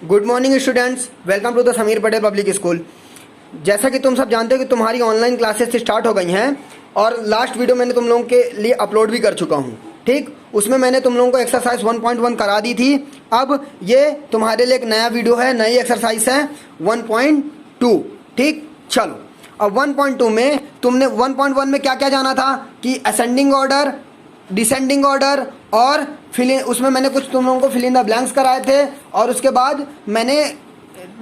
Good morning students, welcome to the Sameer Patel public school. जैसा कि तुम सब जानते हो कि तुम्हारी ऑनलाइन क्लासेस स्टार्ट हो गई हैं और लास्ट वीडियो मैंने तुम लोगों के लिए अपलोड भी कर चुका हूं। ठीक, उसमें मैंने तुम लोगों को एक्सरसाइज 1.1 करा दी थी। अब ये तुम्हारे लिए एक नया वीडियो है, नई एक्सरसाइज है 1.2। ठीक, चलो अब 1.2 में तुमने 1.1 में क्या क्या जाना था कि असेंडिंग ऑर्डर, डिसेंडिंग ऑर्डर और उसमें मैंने कुछ तुम लोगों को फिल इन द ब्लैंक्स कराए थे और उसके बाद मैंने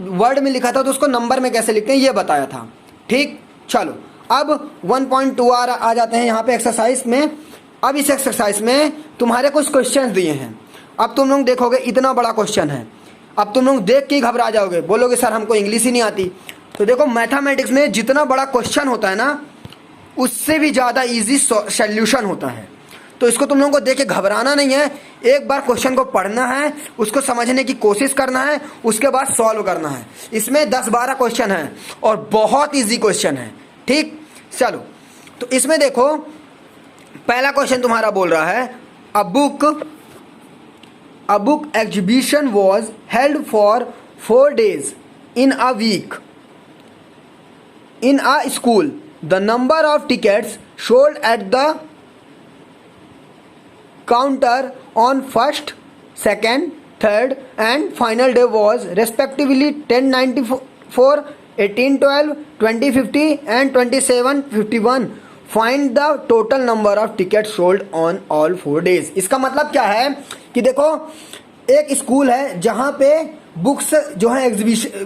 वर्ड में लिखा था तो उसको नंबर में कैसे लिखते हैं ये बताया था। ठीक, चलो अब 1.2 आ जाते हैं यहाँ पे एक्सरसाइज में। अब इस एक्सरसाइज में तुम्हारे कुछ क्वेश्चंस दिए हैं। अब तुम लोग देखोगे इतना बड़ा क्वेश्चन है, अब तुम लोग देख के घबरा जाओगे, बोलोगे सर हमको इंग्लिश ही नहीं आती। तो देखो मैथमेटिक्स में जितना बड़ा क्वेश्चन होता है ना उससे भी ज़्यादा ईजी सोल्यूशन होता है। तो इसको तुम लोगों को देख के घबराना नहीं है, एक बार क्वेश्चन को पढ़ना है, उसको समझने की कोशिश करना है, उसके बाद सॉल्व करना है। इसमें 10-12 क्वेश्चन हैं और बहुत इजी क्वेश्चन है। ठीक, चलो तो इसमें देखो पहला क्वेश्चन तुम्हारा बोल रहा है a book exhibition was held for 4 days in a week in a school. The number of tickets sold at the counter on first, second, third and final day was respectively 1094, 1812, 2050 and 2751. Find the total number of tickets sold on all 4 days. इसका मतलब क्या है कि देखो एक school है जहाँ पे बुक्स जो है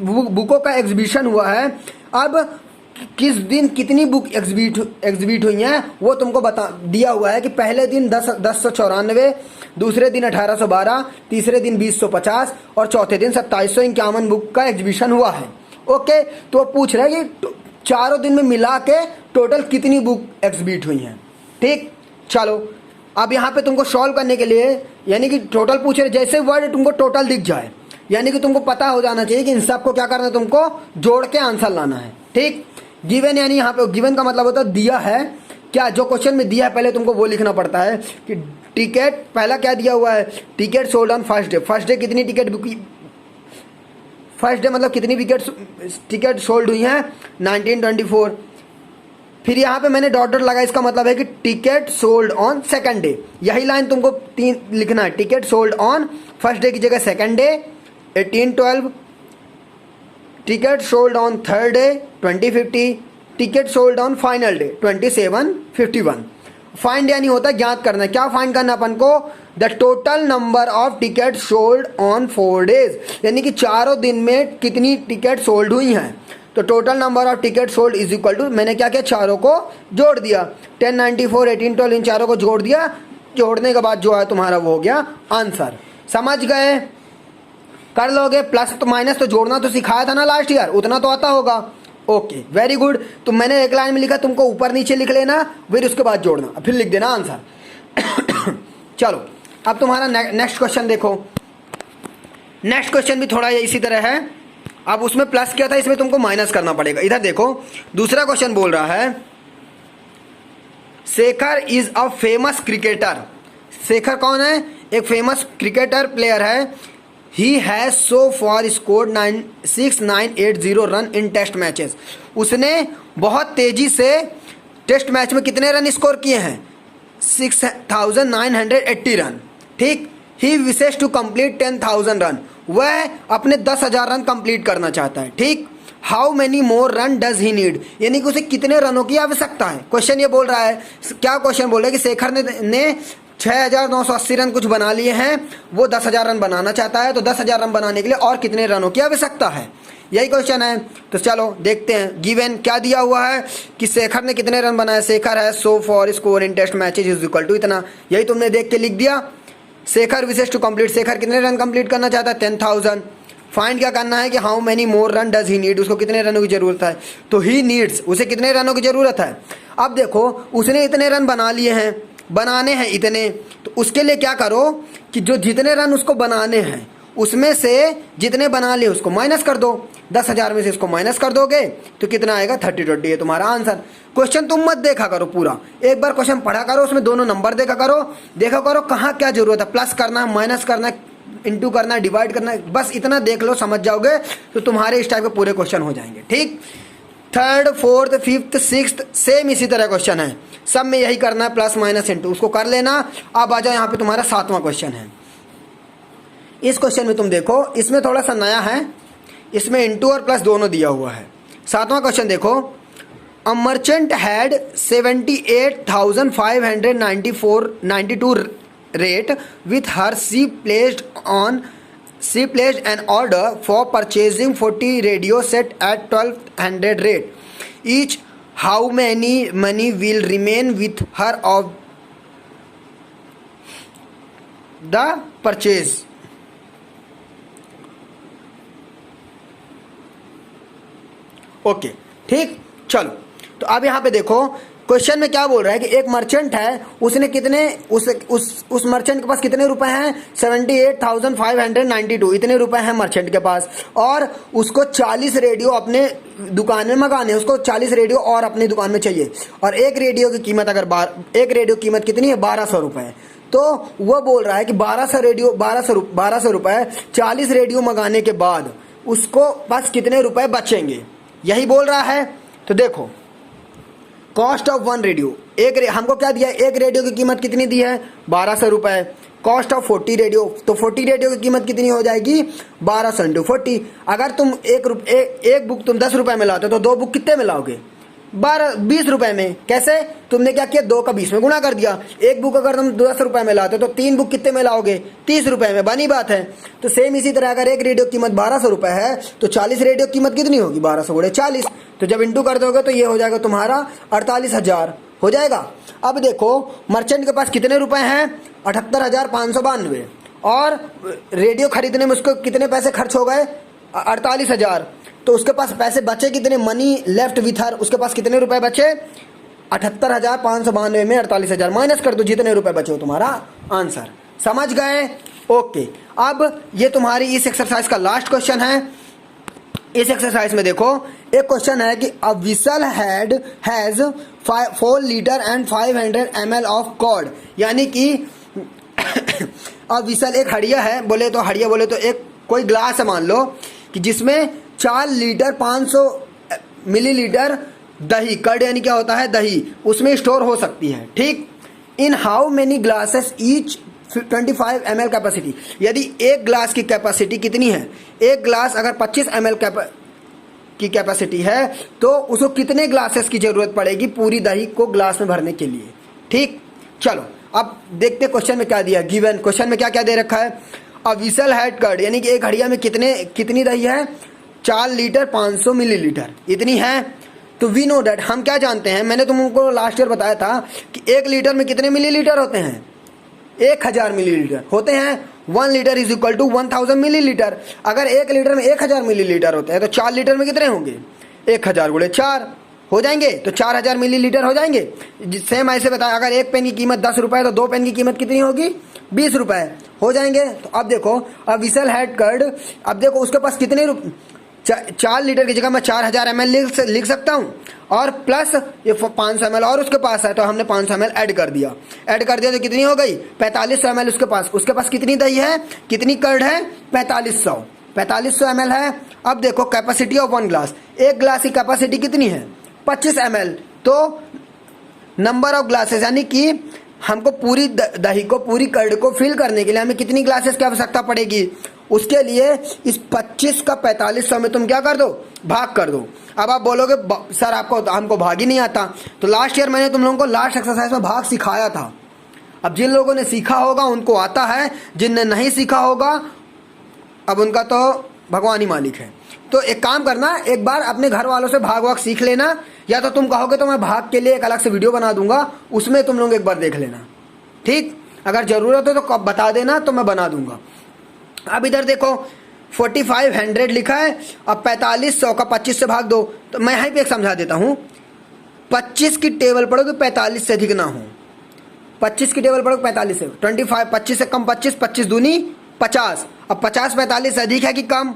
बुकों का एग्जीबिशन हुआ है। अब किस दिन कितनी बुक एग्जिबिट हुई हैं वो तुमको बता दिया हुआ है कि पहले दिन 1094, दूसरे दिन 1812, तीसरे दिन 2050 और चौथे दिन 2751 बुक का एग्जीबिशन हुआ है। ओके, तो पूछ रहा है कि चारों दिन में मिला के टोटल कितनी बुक एग्जिबिट हुई हैं। ठीक, चलो अब यहाँ पे तुमको सॉल्व करने के लिए यानी कि टोटल पूछ रहे, जैसे वर्ड तुमको टोटल दिख जाए यानी कि तुमको पता हो जाना चाहिए कि इन सब को क्या करना है, तुमको जोड़ के आंसर लाना है। ठीक, गिवन यानी यहाँ पे गिवन का मतलब होता है दिया है क्या, जो क्वेश्चन में दिया है पहले तुमको वो लिखना पड़ता है कि टिकट पहला क्या दिया हुआ है, ticket sold on first day. First day कितनी टिकट बुक, फर्स्ट डे मतलब कितनी टिकट सोल्ड हुई हैं 1924। फिर यहाँ पे मैंने डॉट डॉट लगा, इसका मतलब है कि ticket sold on second day. यही लाइन तुमको 3 लिखना है, ticket sold on first day की जगह second day 1812, ticket sold on third day 2050, ticket sold on final day 2751। Find यानी होता है ज्ञात करना। क्या फाइंड करना अपन को, the total number of ticket sold on 4 days, यानी कि चारों दिन में कितनी टिकट सोल्ड हुई हैं। तो total number of ticket sold is equal to, मैंने क्या किया चारों को जोड़ दिया, 1094, 1812 इन चारों को जोड़ दिया। जोड़ने के बाद जो है तुम्हारा वो हो गया आंसर। समझ गए, कर लोगे। प्लस तो माइनस तो जोड़ना तो सिखाया था ना लास्ट ईयर, उतना तो आता होगा। Okay, very good. तो मैंने एक लाइन में लिखा, तुमको ऊपर नीचे लिख लेना, फिर उसके बाद जोड़ना, फिर लिख देना आंसर। चलो अब तुम्हारा नेक्स्ट क्वेश्चन देखो। नेक्स्ट क्वेश्चन भी थोड़ा इसी तरह है। अब उसमें प्लस किया था, इसमें तुमको माइनस करना पड़ेगा। इधर देखो दूसरा क्वेश्चन बोल रहा है Shekhar is a famous cricketer. Shekhar कौन है, एक फेमस क्रिकेटर प्लेयर है। He has so far scored 6980 run in test matches. उसने बहुत तेजी से टेस्ट मैच में कितने रन स्कोर किए हैं, 6980 रन। ठीक, ही विशेष टू कंप्लीट 10,000 रन, वह अपने 10,000 रन कंप्लीट करना चाहता है। ठीक, how many more run does he need, यानी कि उसे कितने रनों की आवश्यकता है। क्वेश्चन ये बोल रहा है, क्या क्वेश्चन बोल रहा है कि शेखर ने 6980 रन कुछ बना लिए हैं, वो 10,000 रन बनाना चाहता है। तो 10,000 रन बनाने के लिए और कितने रनों की आवश्यकता है, यही क्वेश्चन है। तो चलो देखते हैं, गिवन क्या दिया हुआ है कि शेखर ने कितने रन बनाए। शेखर है so for score in test matches is equal to इतना, यही तुमने देख के लिख दिया। शेखर विशेष टू कंप्लीट, शेखर कितने रन कंप्लीट करना चाहता है 10,000। फाइंड क्या करना है कि how many more run does he need, उसको कितने रनों की जरूरत है। तो ही नीड्स, उसे कितने रनों की जरूरत है। अब देखो उसने इतने रन बना लिए हैं, बनाने हैं इतने, तो उसके लिए क्या करो कि जो जितने रन उसको बनाने हैं उसमें से जितने बना लिए उसको माइनस कर दो। 10,000 में से इसको माइनस कर दोगे तो कितना आएगा 3020 है तुम्हारा आंसर। क्वेश्चन तुम मत देखा करो पूरा, एक बार क्वेश्चन पढ़ा करो, उसमें दोनों नंबर देखा करो कहाँ क्या जरूरत है, प्लस करना है माइनस करना है इंटू करना, डिवाइड करना, बस इतना देख लो, समझ जाओगे तो तुम्हारे इस टाइप के पूरे क्वेश्चन हो जाएंगे। ठीक, third, fourth, fifth, sixth same इसी तरह क्वेश्चन है, सब में यही करना है, प्लस माइनस इंटू, उसको कर लेना। अब आ जाओ यहाँ पे तुम्हारा 7वां क्वेश्चन है। इस क्वेश्चन में तुम देखो, इसमें थोड़ा सा नया है, इसमें इंटू और प्लस दोनों दिया हुआ है। 7वां क्वेश्चन देखो, a merchant had 78,592 rate with her she placed an order for purchasing 40 radio set at 1200 rate each. How many money will remain with her of the purchase? Okay, ठीक, चलो। तो अब यहाँ पे देखो क्वेश्चन में क्या बोल रहा है कि एक मर्चेंट है, उसने कितने उस मर्चेंट के पास कितने रुपए हैं, 78,592 इतने रुपए हैं मर्चेंट के पास, और उसको 40 रेडियो अपने दुकान में मंगाने, उसको 40 रेडियो और अपनी दुकान में चाहिए, और एक रेडियो की कीमत अगर एक रेडियो की कीमत कितनी है, 1200 रुपए। तो वो बोल रहा है कि 1200 रुपए 40 रेडियो मंगाने के बाद उसको पास कितने रुपए बचेंगे, यही बोल रहा है। तो देखो, कॉस्ट ऑफ वन रेडियो, हमको क्या दिया है, एक रेडियो की कीमत कितनी दी है, 1200 रुपए। कॉस्ट ऑफ 40 रेडियो, तो 40 रेडियो की कीमत कितनी हो जाएगी, 1200 इंटू 40। अगर तुम एक बुक तुम 10 रुपए में लाते हो तो दो बुक कितने में लाओगे, 20 रुपए में। कैसे, तुमने क्या किया, 2 का 20 में गुणा कर दिया। एक बुक अगर तुम 10 रुपए में लाते हो तो 3 बुक कितने में लाओगे, 30 रुपए में, बनी बात है। तो सेम इसी तरह अगर एक रेडियो कीमत 1200 रुपए है तो 40 रेडियो कीमत कितनी होगी, 1200 गुणे 40, तो जब इंटू कर दोगे तो ये हो जाएगा तुम्हारा 48,000 हो जाएगा। अब देखो मर्चेंट के पास कितने रुपए हैं, 78,592, और रेडियो खरीदने में उसको कितने पैसे खर्च हो गए, 48,000। तो उसके पास पैसे बचे कितने, मनी लेफ्ट विथ हर, उसके पास कितने रुपए बचे, 78,592 में 48,000 माइनस कर दो, जितने रुपए बचे हो तुम्हारा आंसर। समझ गए, ओके। अब ये तुम्हारी इस एक्सरसाइज का लास्ट क्वेश्चन है। इस एक्सरसाइज में देखो एक क्वेश्चन है कि a vessel has 4 litre and 500 ml of cord, यानी कि अब विसल एक हड़िया है, बोले तो हड़िया बोले तो एक कोई ग्लास है मान लो, कि जिसमें 4 लीटर 500 मिलीलीटर दही, कर्ड यानी क्या होता है, दही, उसमें स्टोर हो सकती है। ठीक, in how many glasses each 25 ml capacity, यदि एक ग्लास की कैपेसिटी कितनी है, एक ग्लास अगर 25 ml की कैपेसिटी है तो उसको कितने ग्लासेस की जरूरत पड़ेगी पूरी दही को ग्लास में भरने के लिए। ठीक, चलो अब देखते क्वेश्चन में क्या दिया, गिवन क्वेश्चन में क्या क्या दे रखा है। अ विसल हैड कर्ड, यानी कि एक हड़िया में कितनी दही है, 4 लीटर 500 मिलीलीटर इतनी है। तो वी नो डैट, हम क्या जानते हैं, मैंने तुमको लास्ट ईयर बताया था कि 1 लीटर में कितने मिलीलीटर होते हैं, 1000 मिलीलीटर होते हैं। 1 litre is equal to 1000 millilitre. अगर 1 लीटर में 1000 मिलीलीटर होते हैं तो 4 लीटर में कितने होंगे, 1000 गुणे 4 हो जाएंगे, तो 4000 मिलीलीटर हो जाएंगे। सेम ऐसे बताया, अगर एक पेन की कीमत 10 रुपए है तो 2 पेन की कीमत कितनी होगी, 20 रुपए हो जाएंगे। तो अब देखो, अब विसल हैड कर्ड, अब देखो उसके पास कितने 4 लीटर की जगह मैं 4000 ml लिख सकता हूँ, और प्लस ये 500 ml और उसके पास है तो हमने 500 ml ऐड कर दिया तो कितनी हो गई, 4500 ml उसके पास कितनी दही है, कितनी कर्ड है, 4500 ml है। अब देखो कैपेसिटी ऑफ 1 ग्लास, एक ग्लास की कैपेसिटी कितनी है, 25 ml। तो नंबर ऑफ ग्लासेस, यानी कि हमको पूरी दही को, पूरी कर्ड को फिल करने के लिए हमें कितनी ग्लासेस की आवश्यकता पड़ेगी, उसके लिए इस 25 का 4500 में तुम क्या कर दो, भाग कर दो। अब आप बोलोगे सर हमको भाग ही नहीं आता, तो लास्ट ईयर मैंने तुम लोगों को लास्ट एक्सरसाइज में भाग सिखाया था। अब जिन लोगों ने सीखा होगा उनको आता है, जिनने नहीं सीखा होगा अब उनका तो भगवान ही मालिक है। तो एक काम करना, एक बार अपने घर वालों से भाग सीख लेना, या तो तुम कहोगे तो मैं भाग के लिए एक अलग से वीडियो बना दूंगा, उसमें तुम लोग एक बार देख लेना। ठीक, अगर जरूरत हो तो कब बता देना, तो मैं बना दूंगा। अब इधर देखो 4500 लिखा है, अब 4500 का 25 से भाग दो, तो मैं यहीं पे एक समझा देता हूँ। 25 की टेबल पढ़ो तो 45 से अधिक ना हो, 25 की टेबल पढ़ो 45 से, 25 से कम 25, 25 दूनी 50। अब 50 45 से अधिक है कि कम,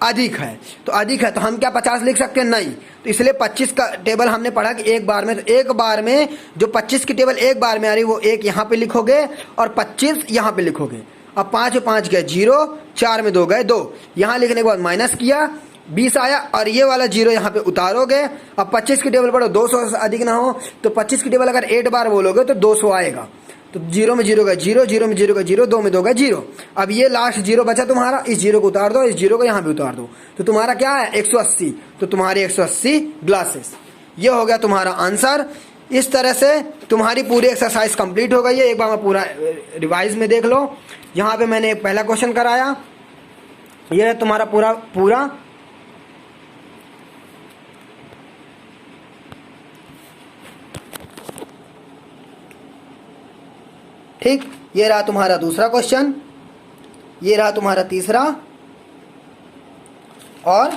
अधिक है, तो अधिक है तो हम क्या 50 लिख सकते हैं, नहीं। तो इसलिए 25 का टेबल हमने पढ़ा कि एक बार में, तो एक बार में जो 25 की टेबल एक बार में आ रही वो एक यहाँ पे लिखोगे और 25 यहाँ पे लिखोगे। अब 5 में 5 गए 0, 4 में 2 गए 2, यहाँ लिखने के बाद माइनस किया 20 आया और ये वाला 0 यहाँ पे उतारोगे। अब 25 की टेबल पढ़ो 200 से अधिक ना हो, तो 25 की टेबल अगर 8 बार बोलोगे तो 200 आएगा। तो 0 में 0 गए 0, 0 में 0 गए 0, 2 में 2 गए 0। अब ये लास्ट 0 बचा तुम्हारा, इस 0 को उतार दो, इस 0 को यहाँ पे उतार दो, तो तुम्हारा क्या है 180। तो तुम्हारे 180 ग्लासेस, ये हो गया तुम्हारा आंसर। इस तरह से तुम्हारी पूरी एक्सरसाइज कंप्लीट हो गई है। एक बार मैं पूरा रिवाइज में देख लो। यहाँ पे मैंने एक पहला क्वेश्चन कराया, यह है तुम्हारा पूरा ठीक। ये रहा तुम्हारा दूसरा क्वेश्चन, ये रहा तुम्हारा तीसरा और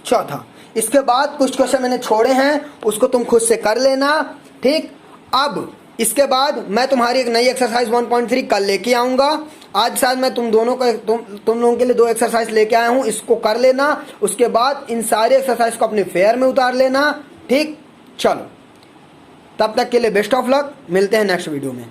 चौथा। इसके बाद कुछ क्वेश्चन मैंने छोड़े हैं, उसको तुम खुद से कर लेना, ठीक। अब इसके बाद मैं तुम्हारी एक नई एक्सरसाइज 1.3 कल लेके आऊँगा। आज शायद मैं तुम लोगों के लिए 2 एक्सरसाइज लेके आया हूँ, इसको कर लेना। उसके बाद इन सारे एक्सरसाइज को अपने फेयर में उतार लेना, ठीक। चलो, तब तक के लिए बेस्ट ऑफ लक, मिलते हैं नेक्स्ट वीडियो में।